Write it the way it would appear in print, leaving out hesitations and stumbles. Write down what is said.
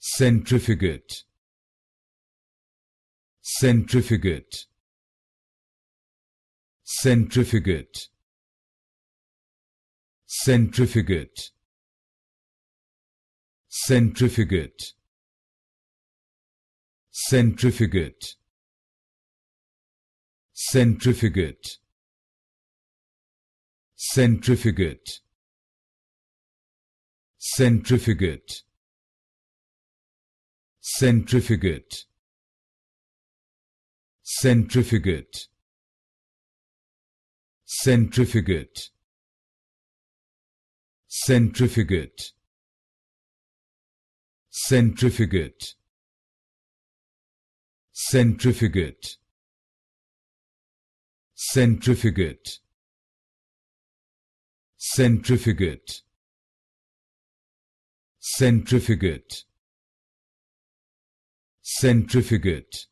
Centrifugate. Centrifugate. Centrifugate. Centrifugate. Centrifugate. Centrifugate. Centrifugate. Centrifugate. Centrifugate. Centrifugate. Centrifugate. Centrifugate. Centrifugate. Centrifugate. Centrifugate. Centrifugate. Centrifugate. Centrifugate. Centrifugate.